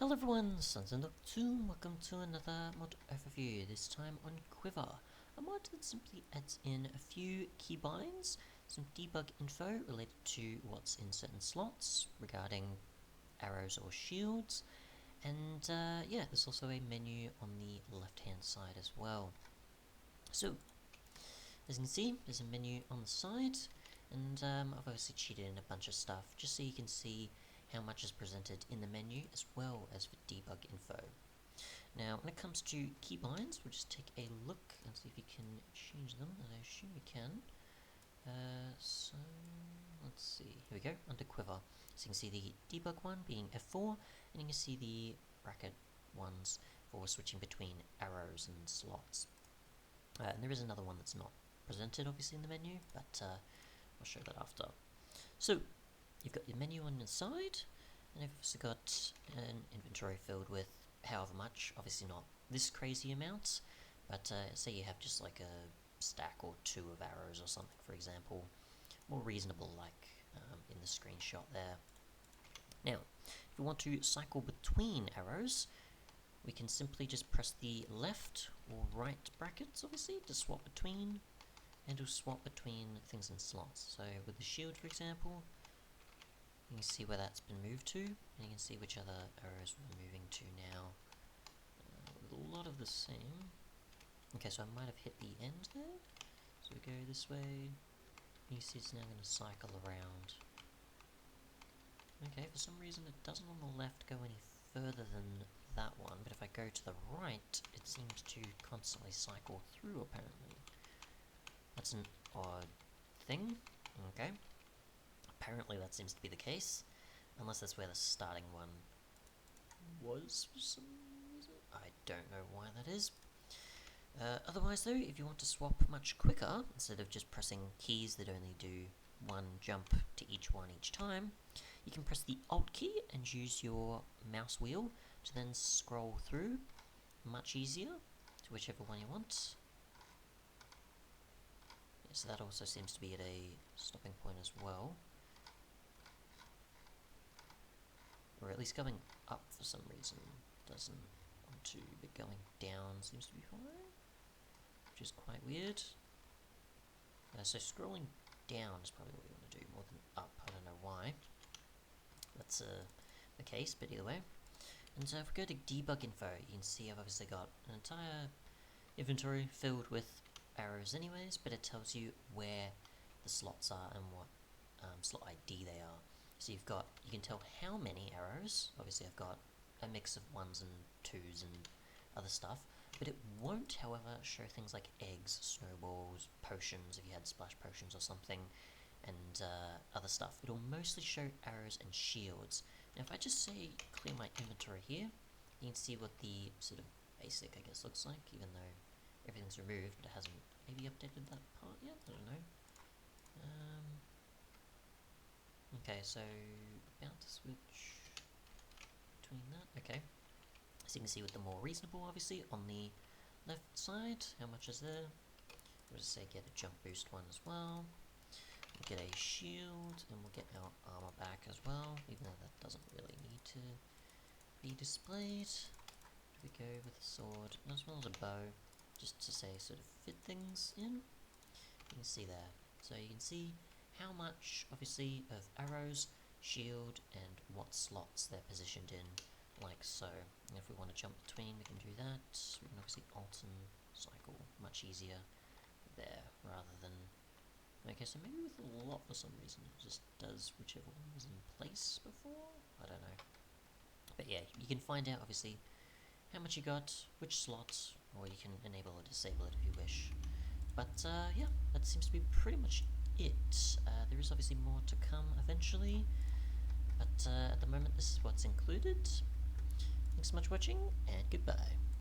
Hello everyone, Sons and Noctoon, welcome to another mod overview, this time on Quiver, a mod that simply adds in a few keybinds, some debug info related to what's in certain slots regarding arrows or shields, and yeah, there's also a menu on the left hand side as well. So, as you can see, there's a menu on the side, and I've obviously cheated in a bunch of stuff just so you can see how much is presented in the menu as well as for debug info. Now, when it comes to keybinds, we'll just take a look and see if you can change them, and I assume you can. So, let's see, here we go, under Quiver. So you can see the debug one being F4, and you can see the bracket ones for switching between arrows and slots. And there is another one that's not presented obviously in the menu, but I'll show that after. So, you've got your menu on the side, and you've also got an inventory filled with however much, obviously not this crazy amount, but say you have just like a stack or two of arrows or something, for example, more reasonable like in the screenshot there. Now, if you want to cycle between arrows, we can simply just press the left or right brackets, obviously, to swap between, and we'll swap between things in slots. So with the shield, for example, you can see where that's been moved to, and you can see which other arrows we're moving to now. With a lot of the same. Okay, so I might have hit the end there. So we go this way. You see it's now going to cycle around. Okay, for some reason it doesn't on the left go any further than that one, but if I go to the right, it seems to constantly cycle through, apparently. That's an odd thing. Okay. Apparently that seems to be the case, unless that's where the starting one was for some reason. I don't know why that is. Otherwise though, if you want to swap much quicker, instead of just pressing keys that only do one jump to each one each time, you can press the Alt key and use your mouse wheel to then scroll through much easier to whichever one you want. Yeah, so that also seems to be at a stopping point as well. Or at least going up for some reason doesn't want to, but going down seems to be fine, which is quite weird. So scrolling down is probably what you want to do more than up. I don't know why that's the case, but either way. And so if we go to Debug Info, you can see I've obviously got an entire inventory filled with arrows anyways, but it tells you where the slots are and what slot ID they are. So you can tell how many arrows. Obviously I've got a mix of 1s and 2s and other stuff, but it won't, however, show things like eggs, snowballs, potions, if you had splash potions or something, and other stuff. It'll mostly show arrows and shields. Now if I just say clear my inventory here, you can see what the sort of basic, I guess, looks like, even though everything's removed, but it hasn't maybe updated that part yet, I don't know. Okay, so about to switch between that. Okay, so you can see with the more reasonable, obviously, on the left side, how much is there? We'll just say get a jump boost one as well. We'll get a shield, and we'll get our armor back as well, even though that doesn't really need to be displayed. We go with a sword, as well as a bow, just to say sort of fit things in. You can see there. So you can see how much, obviously, of arrows, shield, and what slots they're positioned in, like so. And if we want to jump between, we can do that. We can obviously alt and cycle much easier there, rather than... Okay, so maybe with a lot for some reason, it just does whichever one was in place before? I don't know. But yeah, you can find out, obviously, how much you got, which slot, or you can enable or disable it if you wish. But yeah, that seems to be pretty much it. There is obviously more to come eventually, but at the moment this is what's included. Thanks so much for watching, and goodbye.